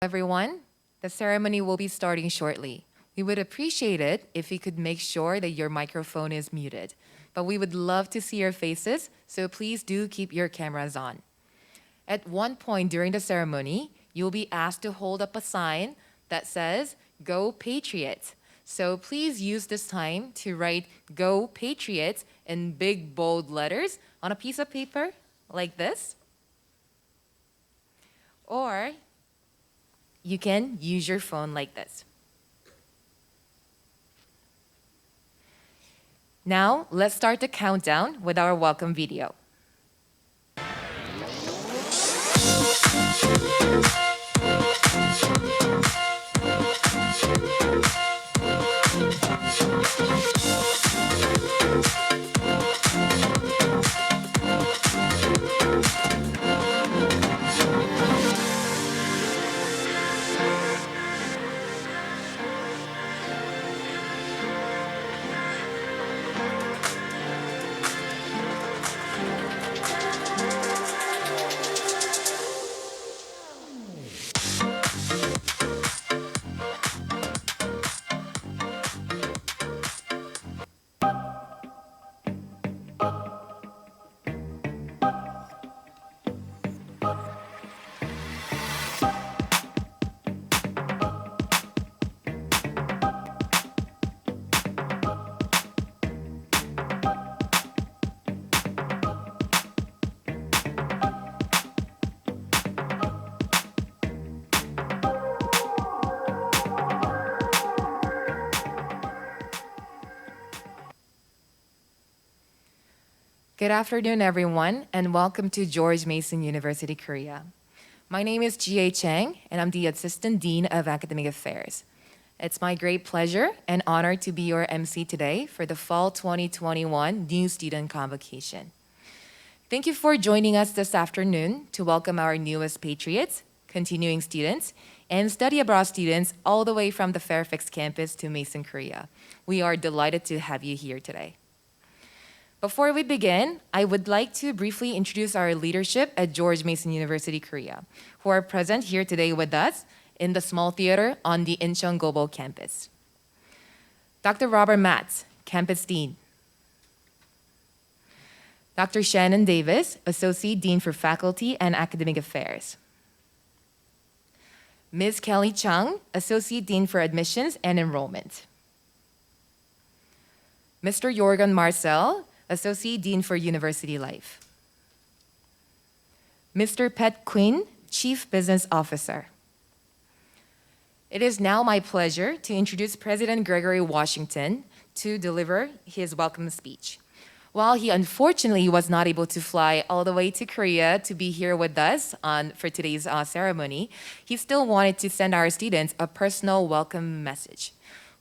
Everyone, the ceremony will be starting shortly. We would appreciate it if you could make sure that your microphone is muted, but we would love to see your faces, so please do keep your cameras on. At one point during the ceremony, you'll be asked to hold up a sign that says, "Go Patriots." So please use this time to write "Go Patriots" in big, bold letters on a piece of paper like this. Or you can use your phone like this. Now, let's start the countdown with our welcome video. Good afternoon, everyone, and welcome to George Mason University, Korea. My name is Chang, and I'm the Assistant Dean of Academic Affairs. It's my great pleasure and honor to be your MC today for the Fall 2021 New Student Convocation. Thank you for joining us this afternoon to welcome our newest Patriots, continuing students, and study abroad students all the way from the Fairfax campus to Mason, Korea. We are delighted to have you here today. Before we begin, I would like to briefly introduce our leadership at George Mason University, Korea, who are present here today with us in the small theater on the Incheon Global campus. Dr. Robert Matz, Campus Dean. Dr. Shannon Davis, Associate Dean for Faculty and Academic Affairs. Ms. Kelley Chung, Associate Dean for Admissions and Enrollment. Mr. Yorgun Marcel, Associate Dean for University Life. Mr. Pat Quinn, Chief Business Officer. It is now my pleasure to introduce President Gregory Washington to deliver his welcome speech. While he unfortunately was not able to fly all the way to Korea to be here with us for today's ceremony, he still wanted to send our students a personal welcome message.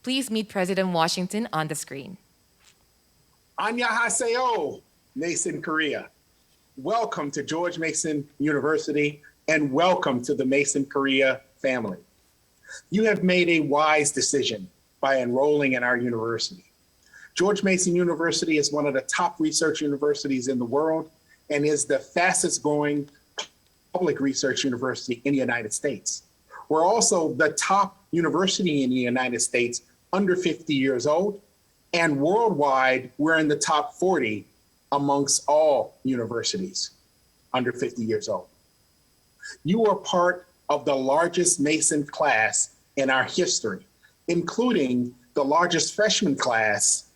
Please meet President Washington on the screen. Annyeonghaseyo, Mason, Korea. Welcome to George Mason University and welcome to the Mason Korea family. You have made a wise decision by enrolling in our university. George Mason University is one of the top research universities in the world and is the fastest growing public research university in the United States. We're also the top university in the United States under 50 years old. And worldwide, we're in the top 40 amongst all universities under 50 years old. You are part of the largest Mason class in our history, including the largest freshman class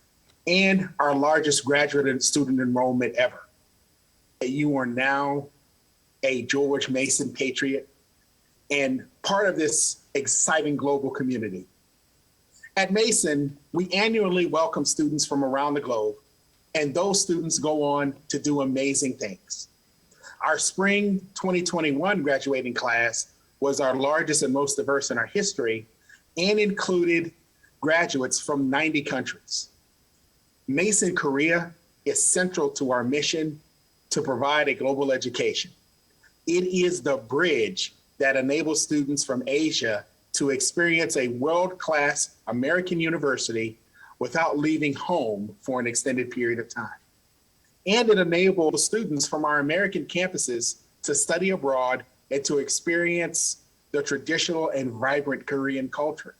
and our largest graduate student enrollment ever. You are now a George Mason Patriot and part of this exciting global community. At Mason, we annually welcome students from around the globe, and those students go on to do amazing things. Our spring 2021 graduating class was our largest and most diverse in our history and included graduates from 90 countries. Mason Korea is central to our mission to provide a global education. It is the bridge that enables students from Asia to experience a world-class American university without leaving home for an extended period of time. And it enables students from our American campuses to study abroad and to experience the traditional and vibrant Korean culture.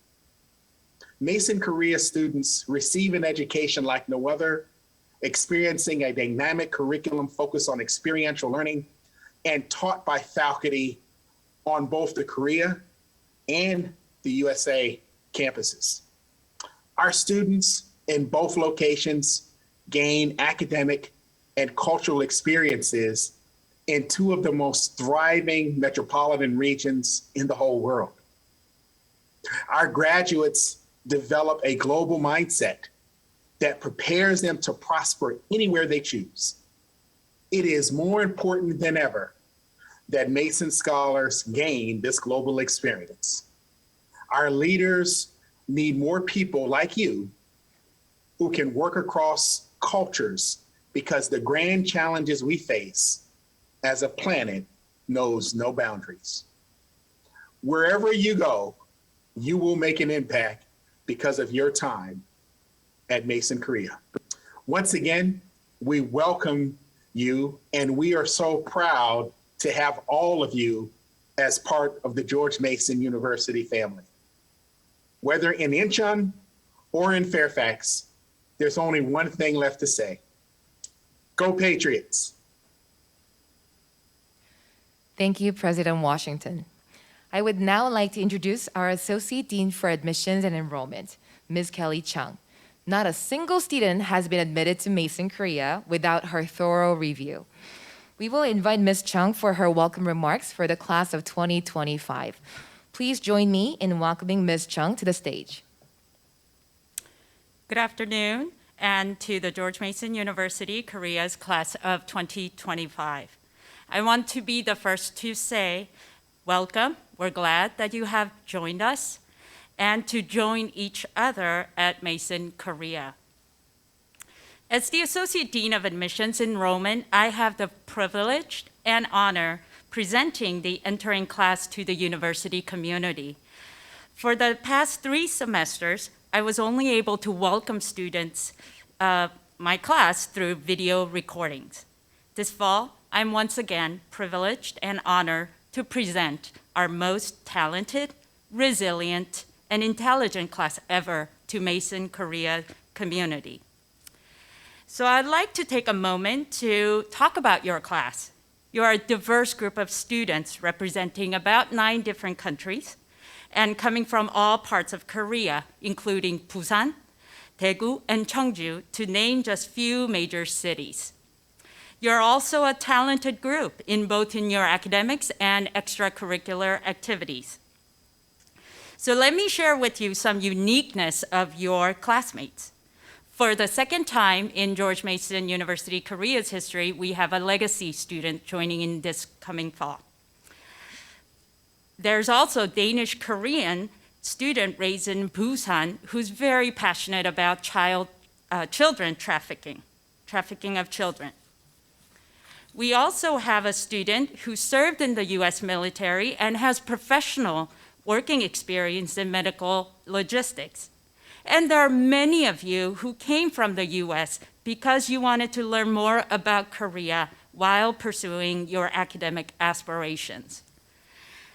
Mason Korea students receive an education like no other, experiencing a dynamic curriculum focused on experiential learning and taught by faculty on both the Korea and the USA campuses. Our students in both locations gain academic and cultural experiences in two of the most thriving metropolitan regions in the whole world. Our graduates develop a global mindset that prepares them to prosper anywhere they choose. It is more important than ever that Mason scholars gain this global experience. Our leaders need more people like you who can work across cultures, because the grand challenges we face as a planet knows no boundaries. Wherever you go, you will make an impact because of your time at Mason Korea. Once again, we welcome you, and we are so proud to have all of you as part of the George Mason University family. Whether in Incheon or in Fairfax, there's only one thing left to say. Go Patriots. Thank you, President Washington. I would now like to introduce our Associate Dean for Admissions and Enrollment, Ms. Kelley Chung. Not a single student has been admitted to Mason Korea without her thorough review. We will invite Ms. Chung for her welcome remarks for the class of 2025. Please join me in welcoming Ms. Chung to the stage. Good afternoon, and to the George Mason University Korea's class of 2025. I want to be the first to say, welcome. We're glad that you have joined us, and to join each other at Mason Korea. As the Associate Dean of Admissions Enrollment, I have the privilege and honor presenting the entering class to the university community. For the past 3 semesters, I was only able to welcome students, my class, through video recordings. This fall, I'm once again privileged and honored to present our most talented, resilient, and intelligent class ever to Mason Korea community. So I'd like to take a moment to talk about your class. You're a diverse group of students representing about 9 different countries and coming from all parts of Korea, including Busan, Daegu, and Cheongju, to name just few major cities. You're also a talented group in both in your academics and extracurricular activities. So let me share with you some uniqueness of your classmates. For the second time in George Mason University Korea's history, we have a legacy student joining in this coming fall. There's also a Danish-Korean student raised in Busan who's very passionate about children trafficking of children. We also have a student who served in the US military and has professional working experience in medical logistics. And there are many of you who came from the US because you wanted to learn more about Korea while pursuing your academic aspirations.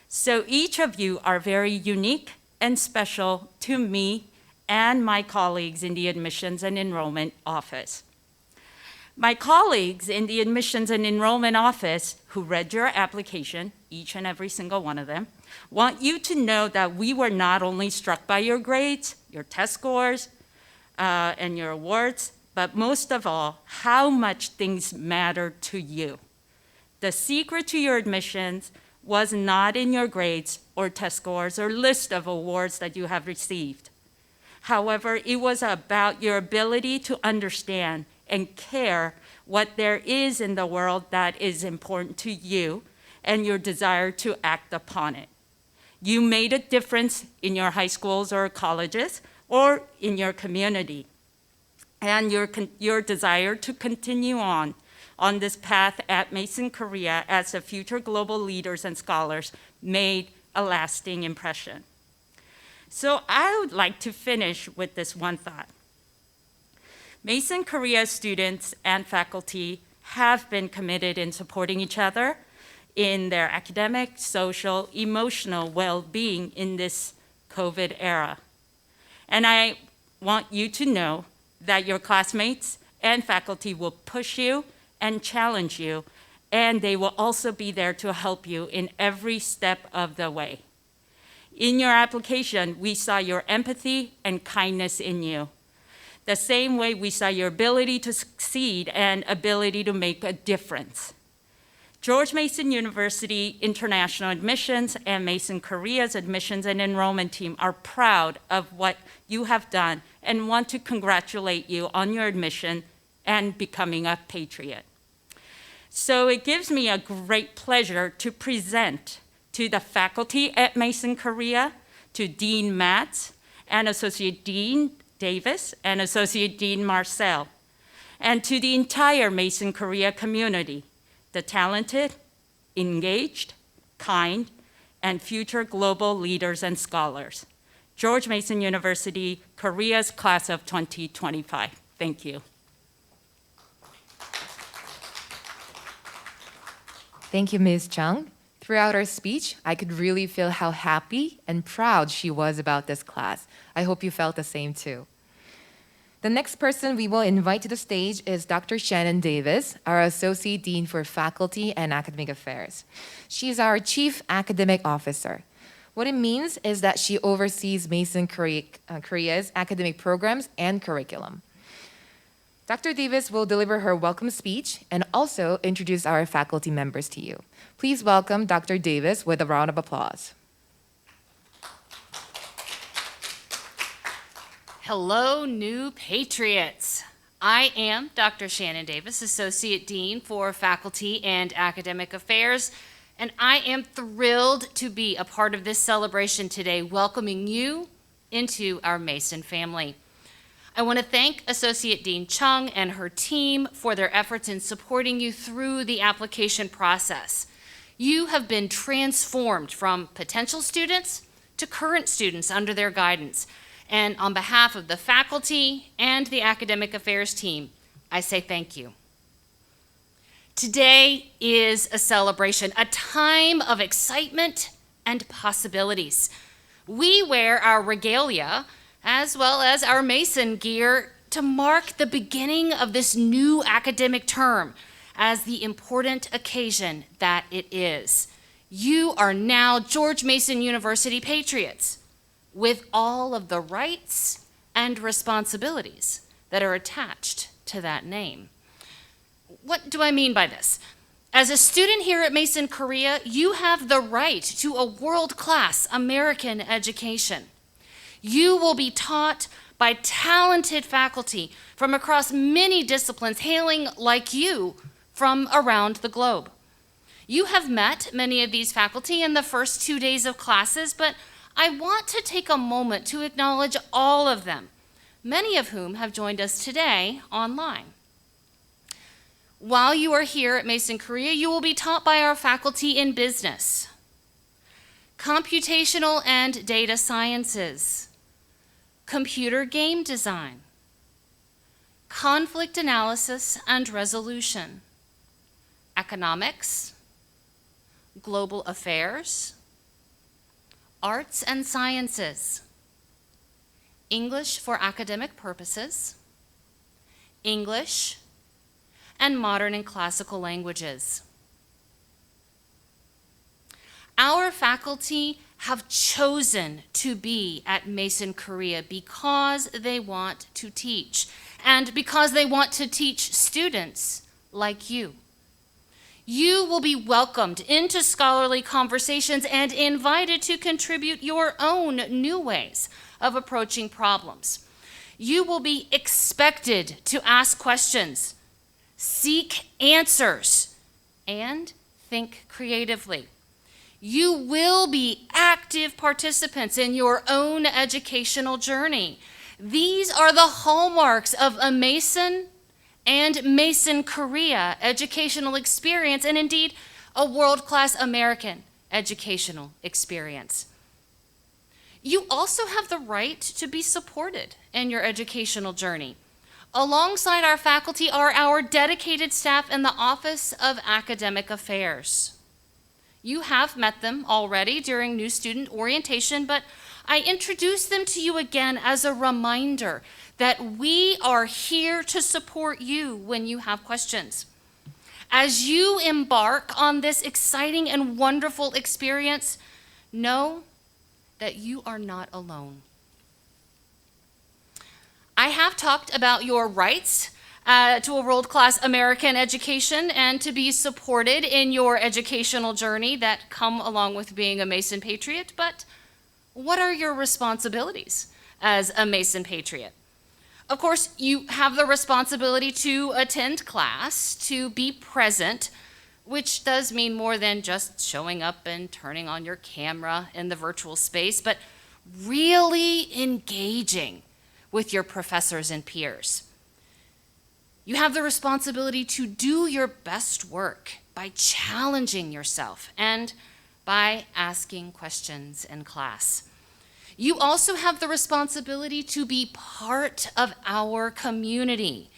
So each of you are very unique and special to me and my colleagues in the Admissions and Enrollment Office. My colleagues in the Admissions and Enrollment Office who read your application, each and every single one of them, want you to know that we were not only struck by your grades, your test scores, and your awards, but most of all, how much things matter to you. The secret to your admissions was not in your grades or test scores or list of awards that you have received. However, it was about your ability to understand and care what there is in the world that is important to you and your desire to act upon it. You made a difference in your high schools or colleges or in your community. And your desire to continue on this path at Mason Korea as the future global leaders and scholars made a lasting impression. So I would like to finish with this one thought. Mason Korea students and faculty have been committed in supporting each other in their academic, social, emotional well-being in this COVID era. And I want you to know that your classmates and faculty will push you and challenge you, and they will also be there to help you in every step of the way. In your application, we saw your empathy and kindness in you. The same way we saw your ability to succeed and ability to make a difference. George Mason University International Admissions and Mason Korea's admissions and enrollment team are proud of what you have done and want to congratulate you on your admission and becoming a Patriot. So it gives me a great pleasure to present to the faculty at Mason Korea, to Dean Matz, and Associate Dean Davis, and Associate Dean Marcel, and to the entire Mason Korea community, the talented, engaged, kind, and future global leaders and scholars. George Mason University, Korea's class of 2025. Thank you. Thank you, Ms. Chung. Throughout her speech, I could really feel how happy and proud she was about this class. I hope you felt the same too. The next person we will invite to the stage is Dr. Shannon Davis, our Associate Dean for Faculty and Academic Affairs. She's our Chief Academic Officer. What it means is that she oversees Mason Korea's academic programs and curriculum. Dr. Davis will deliver her welcome speech and also introduce our faculty members to you. Please welcome Dr. Davis with a round of applause. Hello, new Patriots. I am Dr. Shannon Davis, Associate Dean for Faculty and Academic Affairs, and I am thrilled to be a part of this celebration today, welcoming you into our Mason family. I want to thank Associate Dean Chung and her team for their efforts in supporting you through the application process. You have been transformed from potential students to current students under their guidance. And on behalf of the faculty and the academic affairs team, I say thank you. Today is a celebration, a time of excitement and possibilities. We wear our regalia as well as our Mason gear to mark the beginning of this new academic term as the important occasion that it is. You are now George Mason University Patriots, with all of the rights and responsibilities that are attached to that name. What do I mean by this? As a student here at Mason Korea, you have the right to a world-class American education. You will be taught by talented faculty from across many disciplines, hailing like you from around the globe. You have met many of these faculty in the first 2 days of classes, but I want to take a moment to acknowledge all of them, many of whom have joined us today online. While you are here at Mason Korea, you will be taught by our faculty in business, computational and data sciences, computer game design, conflict analysis and resolution, economics, global affairs, arts and sciences, English for academic purposes, English, and modern and classical languages. Our faculty have chosen to be at Mason Korea because they want to teach, and because they want to teach students like you. You will be welcomed into scholarly conversations and invited to contribute your own new ways of approaching problems. You will be expected to ask questions, seek answers, and think creatively. You will be active participants in your own educational journey. These are the hallmarks of a Mason and Mason Korea educational experience, and indeed a world-class American educational experience. You also have the right to be supported in your educational journey. Alongside our faculty are our dedicated staff in the Office of Academic Affairs. You have met them already during new student orientation, but I introduce them to you again as a reminder that we are here to support you when you have questions. As you embark on this exciting and wonderful experience, know that you are not alone. I have talked about your rights to a world-class American education and to be supported in your educational journey that come along with being a Mason Patriot, but what are your responsibilities as a Mason Patriot? Of course, you have the responsibility to attend class, to be present, which does mean more than just showing up and turning on your camera in the virtual space, but really engaging with your professors and peers. You have the responsibility to do your best work by challenging yourself and by asking questions in class. You also have the responsibility to be part of our community,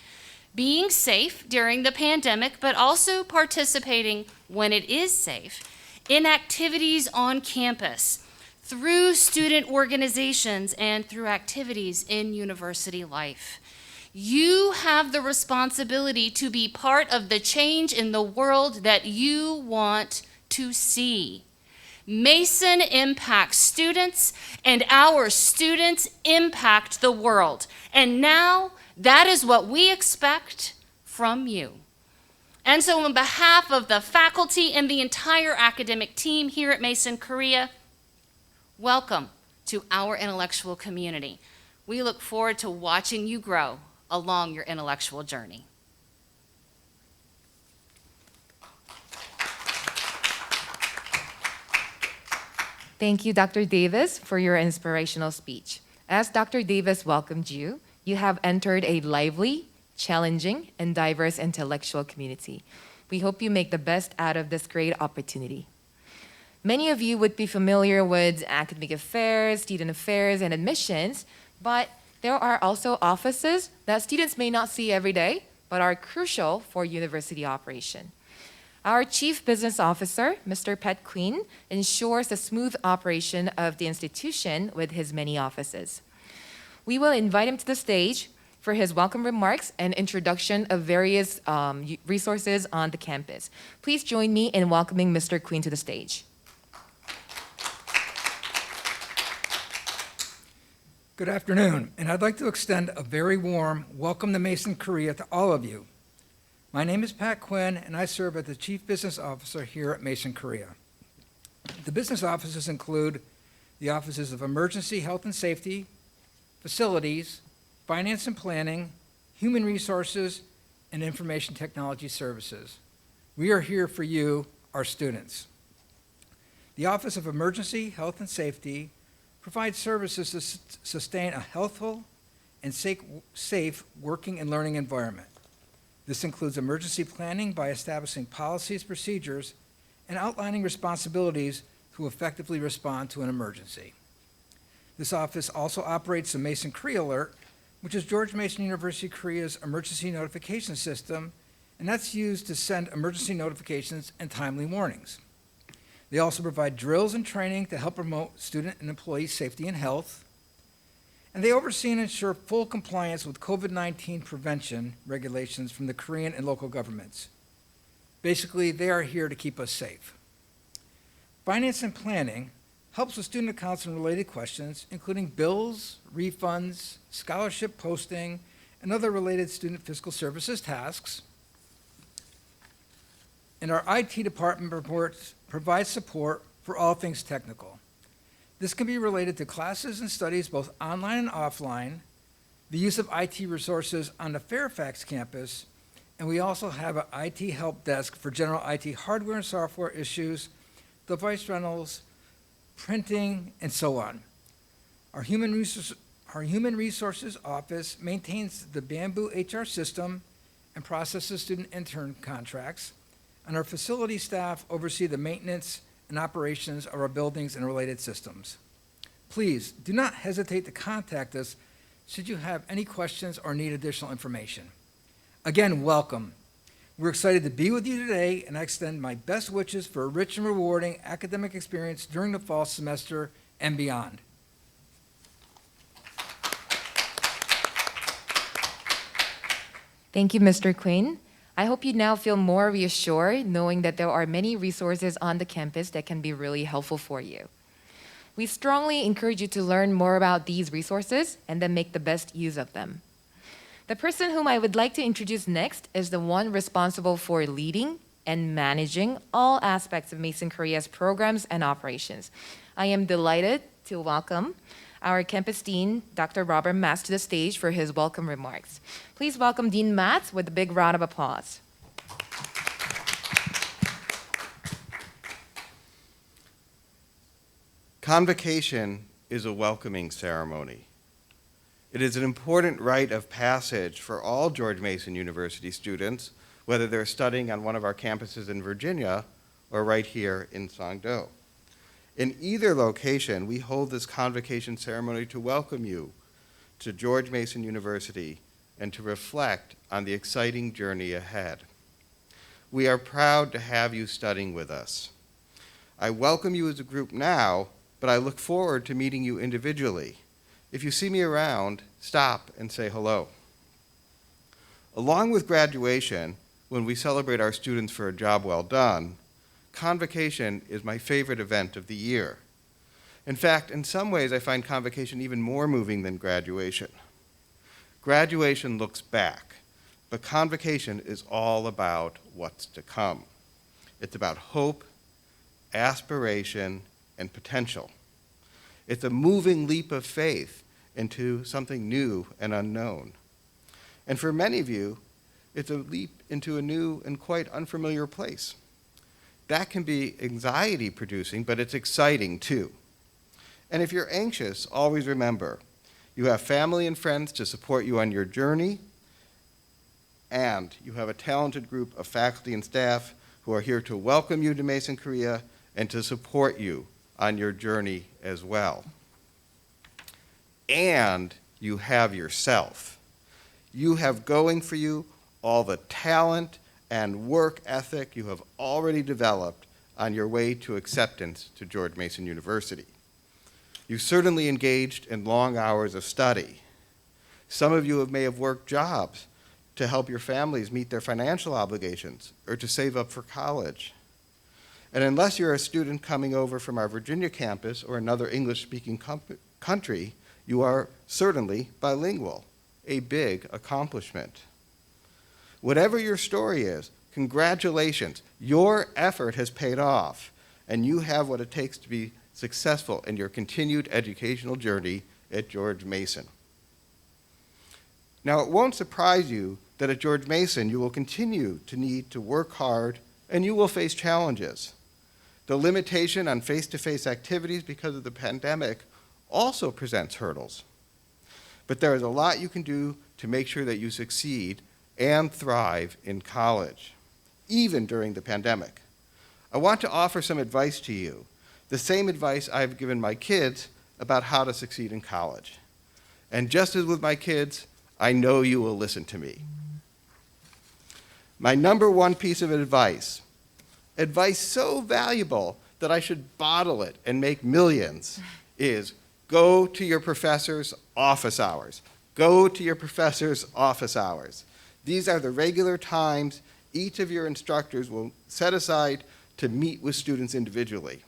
being safe during the pandemic, but also participating when it is safe in activities on campus, through student organizations, and through activities in university life. You have the responsibility to be part of the change in the world that you want to see. Mason impacts students, and our students impact the world. And now, that is what we expect from you. And so on behalf of the faculty and the entire academic team here at Mason Korea, welcome to our intellectual community. We look forward to watching you grow along your intellectual journey. Thank you, Dr. Davis, for your inspirational speech. As Dr. Davis welcomed you, you have entered a lively, challenging, and diverse intellectual community. We hope you make the best out of this great opportunity. Many of you would be familiar with academic affairs, student affairs, and admissions, but there are also offices that students may not see every day, but are crucial for university operation. Our Chief Business Officer, Mr. Pat Quinn, ensures the smooth operation of the institution with his many offices. We will invite him to the stage for his welcome remarks and introduction of various resources on the campus. Please join me in welcoming Mr. Quinn to the stage. Good afternoon, and I'd like to extend a very warm welcome to Mason Korea to all of you. My name is Pat Quinn, and I serve as the Chief Business Officer here at Mason Korea. The business offices include the offices of Emergency Health and Safety, Facilities, Finance and Planning, Human Resources, and Information Technology Services. We are here for you, our students. The Office of Emergency Health and Safety provides services to sustain a healthful and safe working and learning environment. This includes emergency planning by establishing policies, procedures, and outlining responsibilities to effectively respond to an emergency. This office also operates the Mason Korea Alert, which is George Mason University Korea's emergency notification system, and that's used to send emergency notifications and timely warnings. They also provide drills and training to help promote student and employee safety and health. And they oversee and ensure full compliance with COVID-19 prevention regulations from the Korean and local governments. Basically, they are here to keep us safe. Finance and planning helps with student accounts and related questions, including bills, refunds, scholarship posting, and other related student fiscal services tasks. And our IT department provides support for all things technical. This can be related to classes and studies both online and offline, the use of IT resources on the Fairfax campus, and we also have an IT help desk for general IT hardware and software issues, device rentals, printing, and so on. Our Human Resources Office maintains the Bamboo HR system and processes student intern contracts, and our facility staff oversee the maintenance and operations of our buildings and related systems. Please do not hesitate to contact us should you have any questions or need additional information. Again, welcome. We're excited to be with you today, and I extend my best wishes for a rich and rewarding academic experience during the fall semester and beyond. Thank you, Mr. Quinn. I hope you now feel more reassured knowing that there are many resources on the campus that can be really helpful for you. We strongly encourage you to learn more about these resources and then make the best use of them. The person whom I would like to introduce next is the one responsible for leading and managing all aspects of Mason Korea's programs and operations. I am delighted to welcome our campus dean, Dr. Robert Matz, to the stage for his welcome remarks. Please welcome Dean Matz with a big round of applause. Convocation is a welcoming ceremony. It is an important rite of passage for all George Mason University students, whether they're studying on one of our campuses in Virginia or right here in Sangdo. In either location, we hold this convocation ceremony to welcome you to George Mason University and to reflect on the exciting journey ahead. We are proud to have you studying with us. I welcome you as a group now, but I look forward to meeting you individually. If you see me around, stop and say hello. Along with graduation, when we celebrate our students for a job well done, Convocation is my favorite event of the year. In fact, in some ways, I find Convocation even more moving than graduation. Graduation looks back, but Convocation is all about what's to come. It's about hope, aspiration, and potential. It's a moving leap of faith into something new and unknown. And for many of you, it's a leap into a new and quite unfamiliar place. That can be anxiety-producing, but it's exciting too. And if you're anxious, always remember, you have family and friends to support you on your journey, and you have a talented group of faculty and staff who are here to welcome you to Mason Korea and to support you on your journey as well. And you have yourself. You have going for you all the talent and work ethic you have already developed on your way to acceptance to George Mason University. You certainly engaged in long hours of study. Some of you may have worked jobs to help your families meet their financial obligations or to save up for college. And unless you're a student coming over from our Virginia campus or another English-speaking country, you are certainly bilingual, a big accomplishment. Whatever your story is, congratulations. Your effort has paid off, and you have what it takes to be successful in your continued educational journey at George Mason. Now, it won't surprise you that at George Mason you will continue to need to work hard and you will face challenges. The limitation on face-to-face activities because of the pandemic also presents hurdles. But there is a lot you can do to make sure that you succeed and thrive in college, even during the pandemic. I want to offer some advice to you, the same advice I've given my kids about how to succeed in college. And just as with my kids, I know you will listen to me. My number one piece of advice so valuable that I should bottle it and make millions, is go to your professor's office hours. Go to your professor's office hours. These are the regular times each of your instructors will set aside to meet with students individually.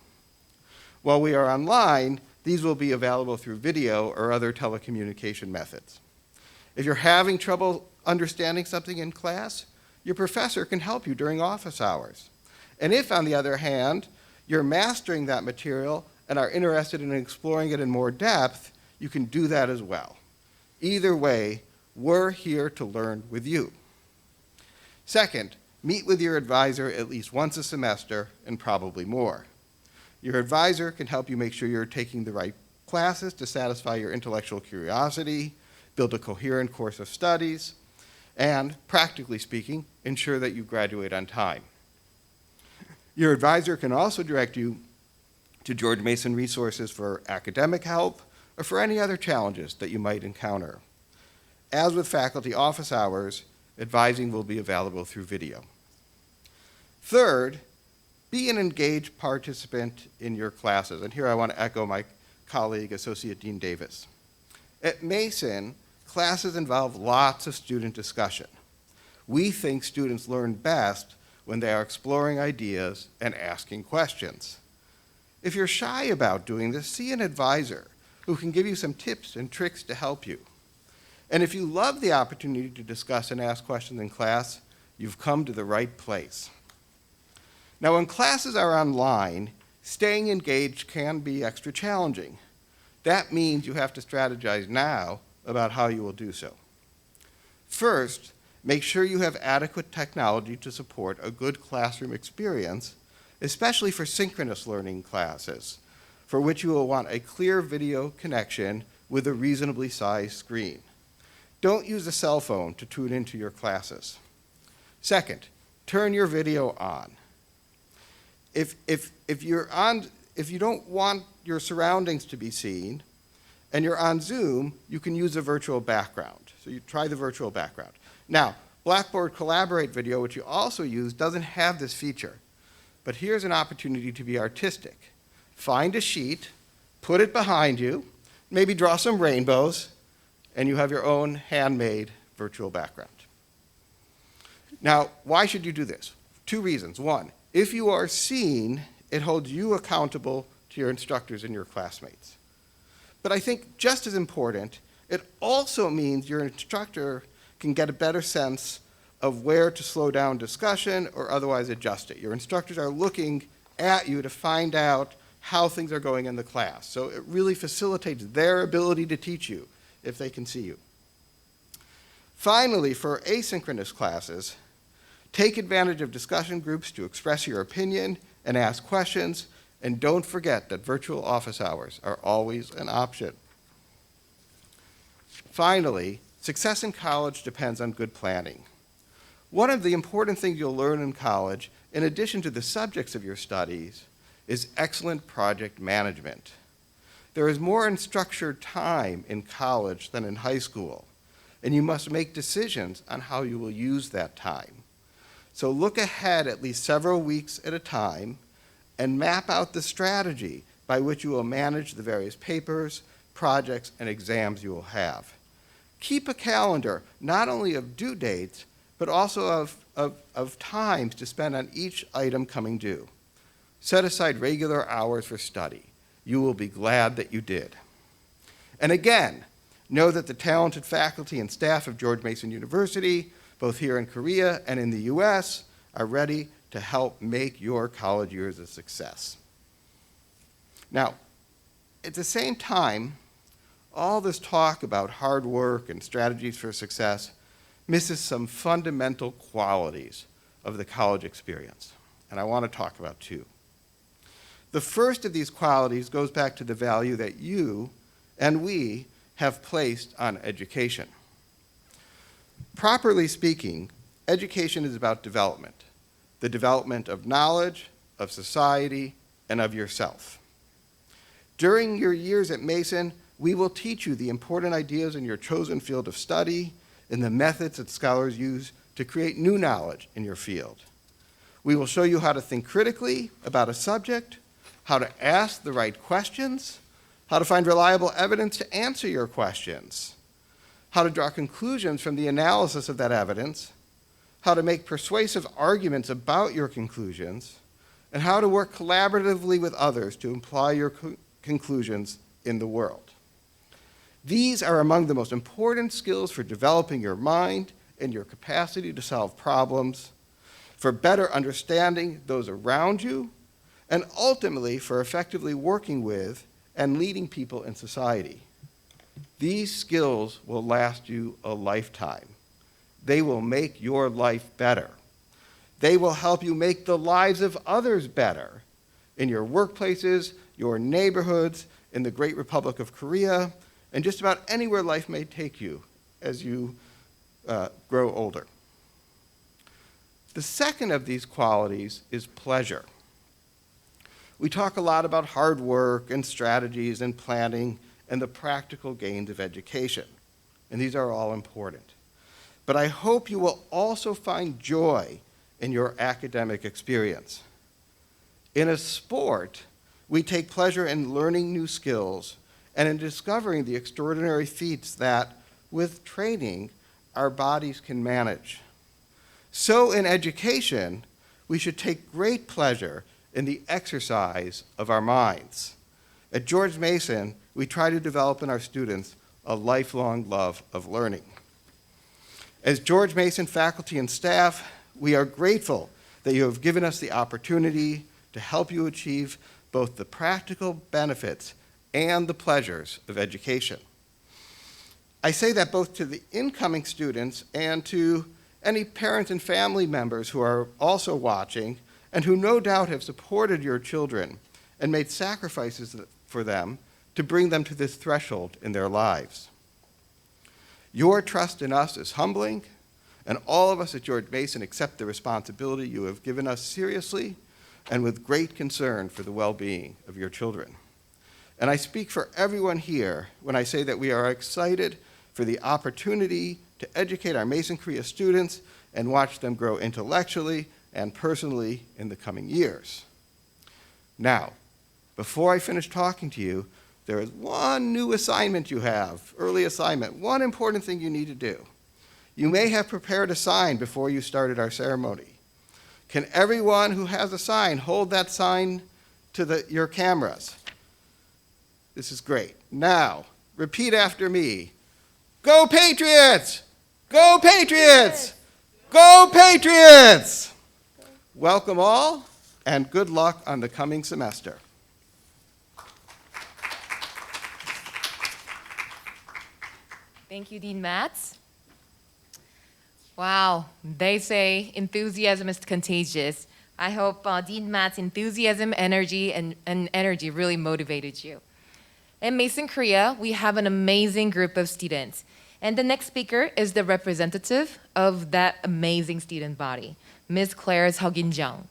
While we are online, these will be available through video or other telecommunication methods. If you're having trouble understanding something in class, your professor can help you during office hours. And if, on the other hand, you're mastering that material and are interested in exploring it in more depth, you can do that as well. Either way, we're here to learn with you. Second, meet with your advisor at least once a semester and probably more. Your advisor can help you make sure you're taking the right classes to satisfy your intellectual curiosity, build a coherent course of studies, and, practically speaking, ensure that you graduate on time. Your advisor can also direct you to George Mason resources for academic help or for any other challenges that you might encounter. As with faculty office hours, advising will be available through video. Third, be an engaged participant in your classes. And here I want to echo my colleague, Associate Dean Davis. At Mason, classes involve lots of student discussion. We think students learn best when they are exploring ideas and asking questions. If you're shy about doing this, see an advisor who can give you some tips and tricks to help you. And if you love the opportunity to discuss and ask questions in class, you've come to the right place. Now, when classes are online, staying engaged can be extra challenging. That means you have to strategize now about how you will do so. First, make sure you have adequate technology to support a good classroom experience, especially for synchronous learning classes, for which you will want a clear video connection with a reasonably sized screen. Don't use a cell phone to tune into your classes. Second, turn your video on. If you don't want your surroundings to be seen, and you're on Zoom, you can use a virtual background. So you try the virtual background. Now, Blackboard Collaborate video, which you also use, doesn't have this feature. But here's an opportunity to be artistic. Find a sheet, put it behind you, maybe draw some rainbows, and you have your own handmade virtual background. Now, why should you do this? 2 reasons. 1, if you are seen, it holds you accountable to your instructors and your classmates. But I think just as important, it also means your instructor can get a better sense of where to slow down discussion or otherwise adjust it. Your instructors are looking at you to find out how things are going in the class. So it really facilitates their ability to teach you if they can see you. Finally, for asynchronous classes, take advantage of discussion groups to express your opinion and ask questions, and don't forget that virtual office hours are always an option. Finally, success in college depends on good planning. One of the important things you'll learn in college, in addition to the subjects of your studies, is excellent project management. There is more unstructured time in college than in high school, and you must make decisions on how you will use that time. So look ahead at least several weeks at a time and map out the strategy by which you will manage the various papers, projects, and exams you will have. Keep a calendar, not only of due dates, but also of times to spend on each item coming due. Set aside regular hours for study. You will be glad that you did. And again, know that the talented faculty and staff of George Mason University, both here in Korea and in the US, are ready to help make your college years a success. Now, at the same time, all this talk about hard work and strategies for success misses some fundamental qualities of the college experience, and I want to talk about 2. The first of these qualities goes back to the value that you and we have placed on education. Properly speaking, education is about development, the development of knowledge, of society, and of yourself. During your years at Mason, we will teach you the important ideas in your chosen field of study and the methods that scholars use to create new knowledge in your field. We will show you how to think critically about a subject, how to ask the right questions, how to find reliable evidence to answer your questions, how to draw conclusions from the analysis of that evidence, how to make persuasive arguments about your conclusions, and how to work collaboratively with others to apply your conclusions in the world. These are among the most important skills for developing your mind and your capacity to solve problems, for better understanding those around you, and ultimately for effectively working with and leading people in society. These skills will last you a lifetime. They will make your life better. They will help you make the lives of others better in your workplaces, your neighborhoods, in the Great Republic of Korea, and just about anywhere life may take you as you grow older. The second of these qualities is pleasure. We talk a lot about hard work and strategies and planning and the practical gains of education, and these are all important. But I hope you will also find joy in your academic experience. In a sport, we take pleasure in learning new skills and in discovering the extraordinary feats that, with training, our bodies can manage. So in education, we should take great pleasure in the exercise of our minds. At George Mason, we try to develop in our students a lifelong love of learning. As George Mason faculty and staff, we are grateful that you have given us the opportunity to help you achieve both the practical benefits and the pleasures of education. I say that both to the incoming students and to any parents and family members who are also watching and who no doubt have supported your children and made sacrifices for them to bring them to this threshold in their lives. Your trust in us is humbling, and all of us at George Mason accept the responsibility you have given us seriously and with great concern for the well-being of your children. And I speak for everyone here when I say that we are excited for the opportunity to educate our Mason Korea students and watch them grow intellectually and personally in the coming years. Now, before I finish talking to you, there is one new assignment you have, early assignment, one important thing you need to do. You may have prepared a sign before you started our ceremony. Can everyone who has a sign hold that sign to your cameras? This is great. Now, repeat after me. Go Patriots! Go Patriots! Go Patriots! Welcome all, and good luck on the coming semester. Thank you, Dean Matz. Wow, they say enthusiasm is contagious. I hope Dean Matz's enthusiasm, energy, and energy really motivated you. In Mason Korea, we have an amazing group of students. And the next speaker is the representative of that amazing student body, Ms. Claire Jung.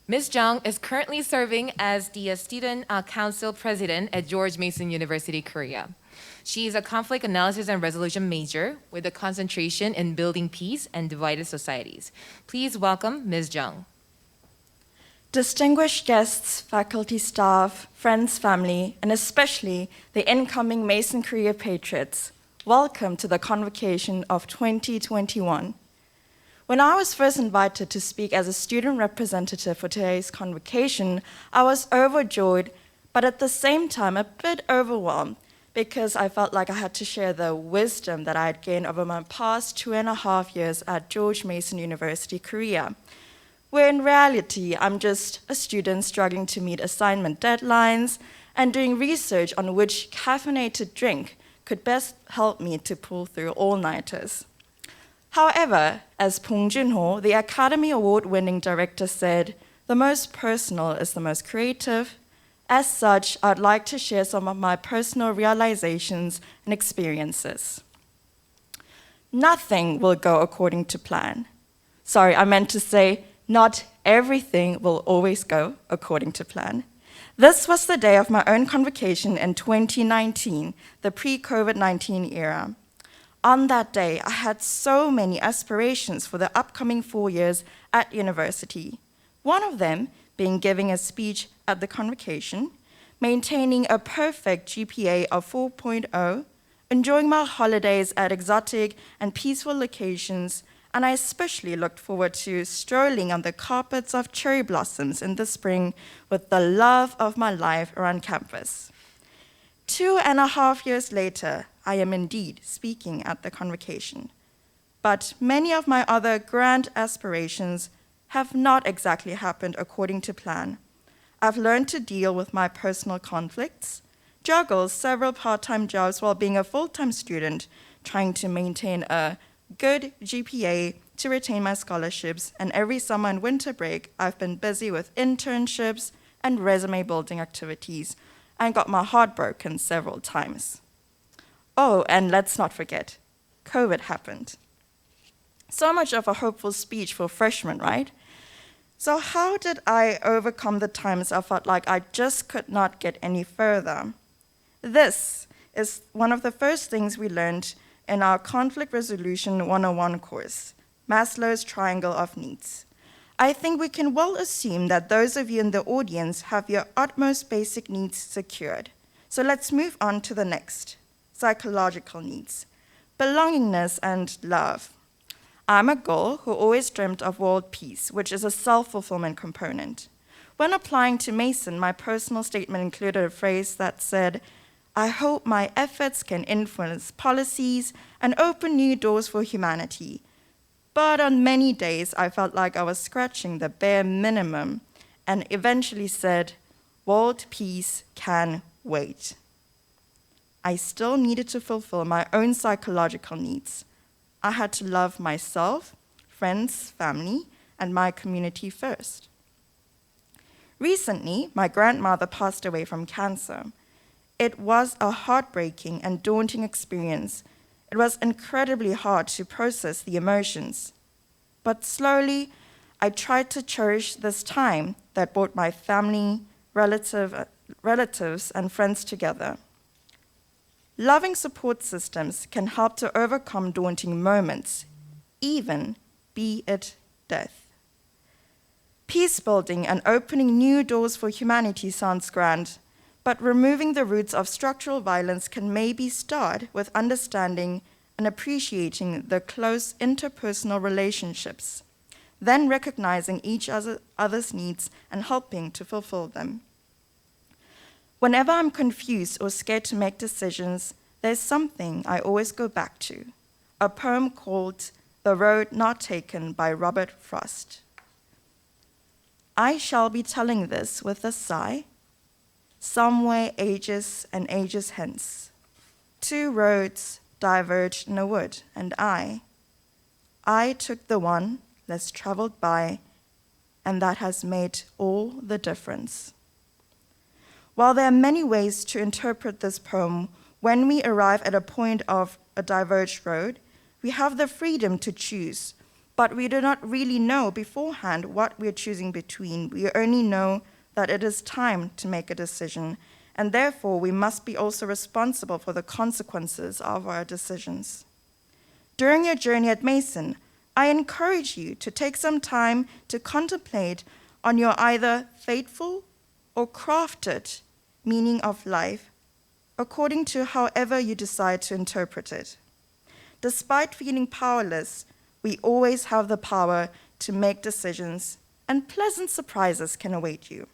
Ms. Jung is currently serving as the Student Council President at George Mason University, Korea. She is a conflict analysis and resolution major with a concentration in building peace and divided societies. Please welcome Ms. Jung. Distinguished guests, faculty, staff, friends, family, and especially the incoming Mason Korea Patriots, welcome to the Convocation of 2021. When I was first invited to speak as a student representative for today's convocation, I was overjoyed, but at the same time a bit overwhelmed, because I felt like I had to share the wisdom that I had gained over my past 2.5 years at George Mason University, Korea, where in reality, I'm just a student struggling to meet assignment deadlines and doing research on which caffeinated drink could best help me to pull through all-nighters. However, as Pong Jun-ho, the Academy Award-winning director said, the most personal is the most creative. As such, I'd like to share some of my personal realizations and experiences. Nothing will go according to plan. Sorry, I meant to say, not everything will always go according to plan. This was the day of my own convocation in 2019, the pre-COVID-19 era. On that day, I had so many aspirations for the upcoming 4 years at university. One of them being giving a speech at the convocation, maintaining a perfect GPA of 4.0, enjoying my holidays at exotic and peaceful locations, and I especially looked forward to strolling on the carpets of cherry blossoms in the spring with the love of my life around campus. 2.5 years later, I am indeed speaking at the convocation. But many of my other grand aspirations have not exactly happened according to plan. I've learned to deal with my personal conflicts, juggle several part-time jobs while being a full-time student, trying to maintain a good GPA to retain my scholarships, and every summer and winter break, I've been busy with internships and resume building activities, and got my heart broken several times. Oh, and let's not forget, COVID happened. So much of a hopeful speech for freshmen, right? So how did I overcome the times I felt like I just could not get any further? This is one of the first things we learned in our Conflict Resolution 101 course, Maslow's Triangle of Needs. I think we can well assume that those of you in the audience have your utmost basic needs secured. So let's move on to the next, psychological needs, belongingness and love. I'm a girl who always dreamt of world peace, which is a self-fulfillment component. When applying to Mason, my personal statement included a phrase that said, I hope my efforts can influence policies and open new doors for humanity. But on many days, I felt like I was scratching the bare minimum and eventually said, world peace can wait. I still needed to fulfill my own psychological needs. I had to love myself, friends, family, and my community first. Recently, my grandmother passed away from cancer. It was a heartbreaking and daunting experience. It was incredibly hard to process the emotions. But slowly, I tried to cherish this time that brought my family, relatives, and friends together. Loving support systems can help to overcome daunting moments, even be it death. Peace building and opening new doors for humanity sounds grand, but removing the roots of structural violence can maybe start with understanding and appreciating the close interpersonal relationships, then recognizing each other's needs and helping to fulfill them. Whenever I'm confused or scared to make decisions, there's something I always go back to, a poem called The Road Not Taken by Robert Frost. I shall be telling this with a sigh, somewhere ages and ages hence. Two roads diverged in a wood, and I took the one less traveled by, and that has made all the difference. While there are many ways to interpret this poem, when we arrive at a point of a diverged road, we have the freedom to choose, but we do not really know beforehand what we are choosing between. We only know that it is time to make a decision, and therefore we must be also responsible for the consequences of our decisions. During your journey at Mason, I encourage you to take some time to contemplate on your either fateful or crafted meaning of life, according to however you decide to interpret it. Despite feeling powerless, we always have the power to make decisions, and pleasant surprises can await you.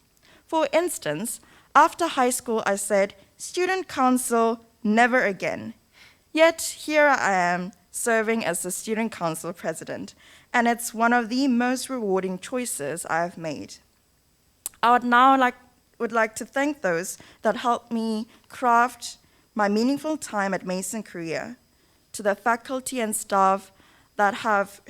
For instance, after high school, I said, student council, never again. Yet here I am, serving as the student council president, and it's one of the most rewarding choices I have made. I would like to thank those that helped me craft my meaningful time at Mason Korea, to the faculty and staff that have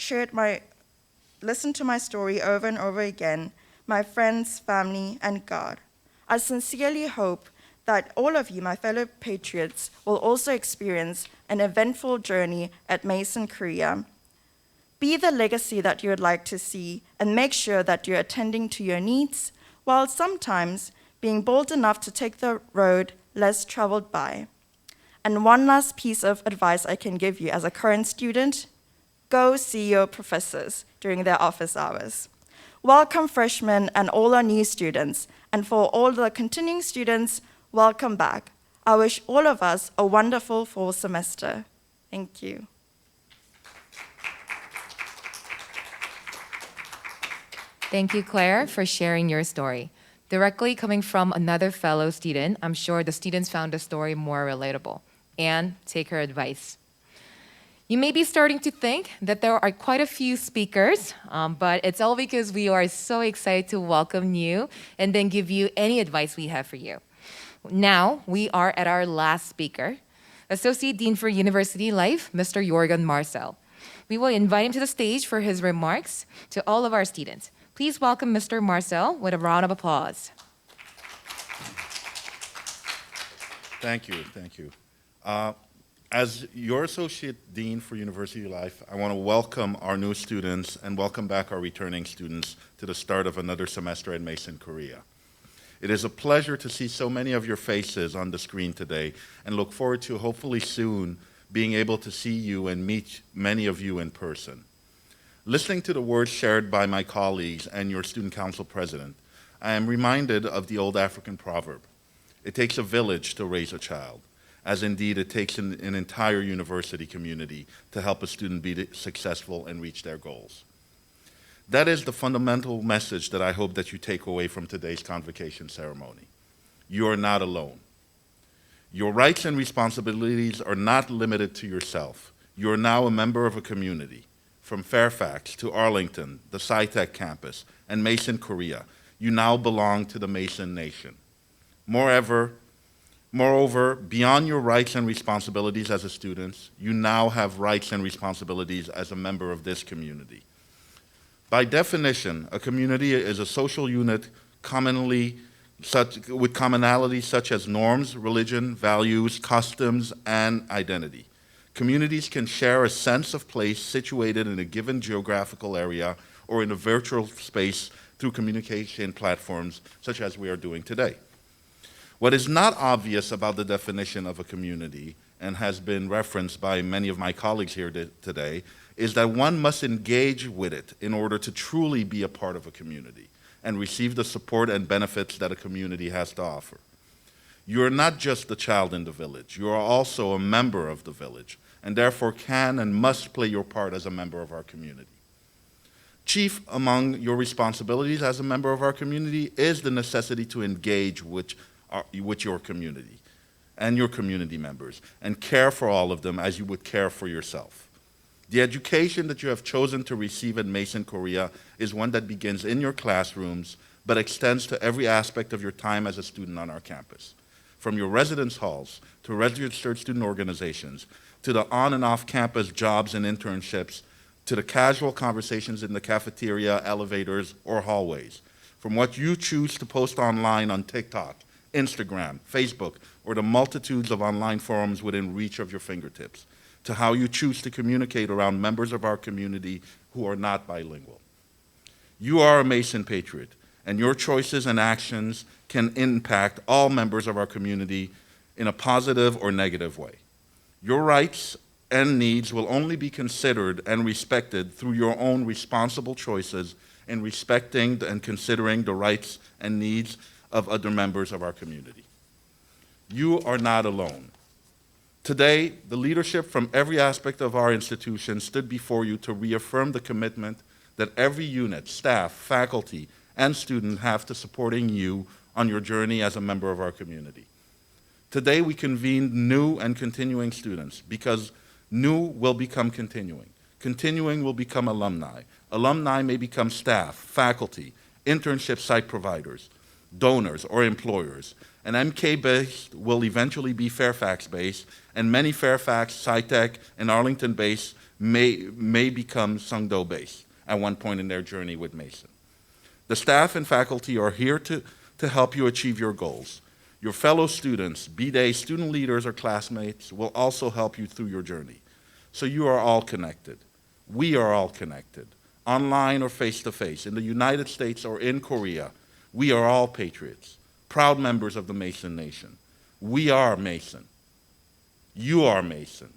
listened to my story over and over again, my friends, family, and God. I sincerely hope that all of you, my fellow Patriots, will also experience an eventful journey at Mason Korea. Be the legacy that you would like to see, and make sure that you're attending to your needs, while sometimes being bold enough to take the road less traveled by. And one last piece of advice I can give you as a current student: go see your professors during their office hours. Welcome freshmen and all our new students, and for all the continuing students, welcome back. I wish all of us a wonderful fall semester. Thank you. Thank you, Claire, for sharing your story. Directly coming from another fellow student, I'm sure the students found the story more relatable. And take her advice. You may be starting to think that there are quite a few speakers, but it's all because we are so excited to welcome you and then give you any advice we have for you. Now, we are at our last speaker, Associate Dean for University Life, Mr. Yorgun Marcel. We will invite him to the stage for his remarks to all of our students. Please welcome Mr. Marcel with a round of applause. Thank you. As your Associate Dean for University Life, I want to welcome our new students and welcome back our returning students to the start of another semester at Mason Korea. It is a pleasure to see so many of your faces on the screen today, and look forward to hopefully soon being able to see you and meet many of you in person. Listening to the words shared by my colleagues and your student council president, I am reminded of the old African proverb, "It takes a village to raise a child," as indeed it takes an entire university community to help a student be successful and reach their goals. That is the fundamental message that I hope that you take away from today's convocation ceremony. You are not alone. Your rights and responsibilities are not limited to yourself. You are now a member of a community. From Fairfax to Arlington, the SciTech campus, and Mason, Korea, you now belong to the Mason Nation. Moreover, beyond your rights and responsibilities as a student, you now have rights and responsibilities as a member of this community. By definition, a community is a social unit with commonalities such as norms, religion, values, customs, and identity. Communities can share a sense of place situated in a given geographical area or in a virtual space through communication platforms such as we are doing today. What is not obvious about the definition of a community, and has been referenced by many of my colleagues here today, is that one must engage with it in order to truly be a part of a community and receive the support and benefits that a community has to offer. You are not just the child in the village, you are also a member of the village, and therefore can and must play your part as a member of our community. Chief among your responsibilities as a member of our community is the necessity to engage with your community and your community members and care for all of them as you would care for yourself. The education that you have chosen to receive in Mason, Korea is one that begins in your classrooms but extends to every aspect of your time as a student on our campus. From your residence halls to registered student organizations to the on and off campus jobs and internships to the casual conversations in the cafeteria, elevators, or hallways. From what you choose to post online on TikTok, Instagram, Facebook, or the multitudes of online forums within reach of your fingertips, to how you choose to communicate around members of our community who are not bilingual. You are a Mason Patriot, and your choices and actions can impact all members of our community in a positive or negative way. Your rights and needs will only be considered and respected through your own responsible choices in respecting and considering the rights and needs of other members of our community. You are not alone. Today, the leadership from every aspect of our institution stood before you to reaffirm the commitment that every unit, staff, faculty, and student have to supporting you on your journey as a member of our community. Today, we convened new and continuing students because new will become continuing. Continuing will become alumni. Alumni may become staff, faculty, internship site providers, donors, or employers. And MK-based will eventually be Fairfax-based, and many Fairfax, SciTech, and Arlington-based may become Sungdo-based at one point in their journey with Mason. The staff and faculty are here to help you achieve your goals. Your fellow students, be they student leaders or classmates, will also help you through your journey. So you are all connected. We are all connected, online or face-to-face, in the United States or in Korea. We are all patriots, proud members of the Mason Nation. We are Mason. You are Mason.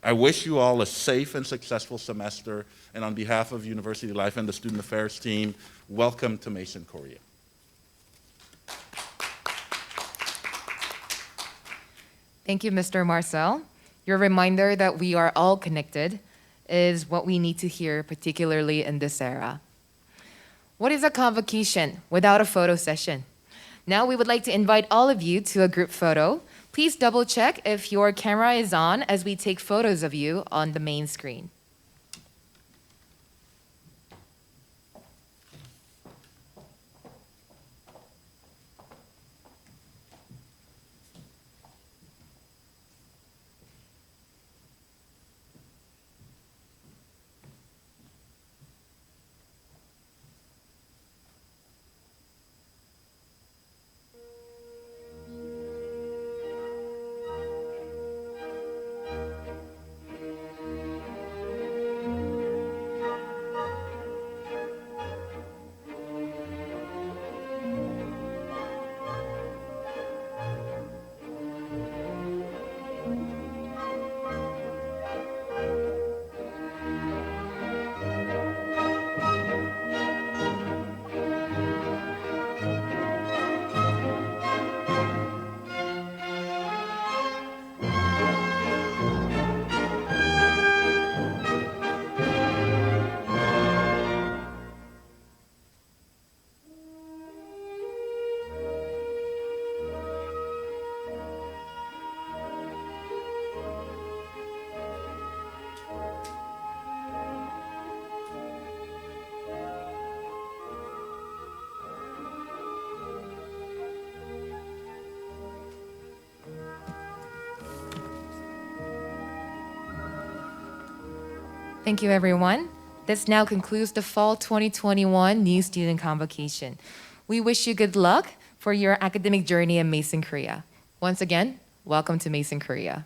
I wish you all a safe and successful semester, and on behalf of University Life and the Student Affairs team, welcome to Mason, Korea. Thank you, Mr. Marcel. Your reminder that we are all connected is what we need to hear, particularly in this era. What is a convocation without a photo session? Now we would like to invite all of you to a group photo. Please double check if your camera is on as we take photos of you on the main screen. Thank you, everyone. This now concludes the Fall 2021 New Student Convocation. We wish you good luck for your academic journey in Mason, Korea. Once again, welcome to Mason, Korea.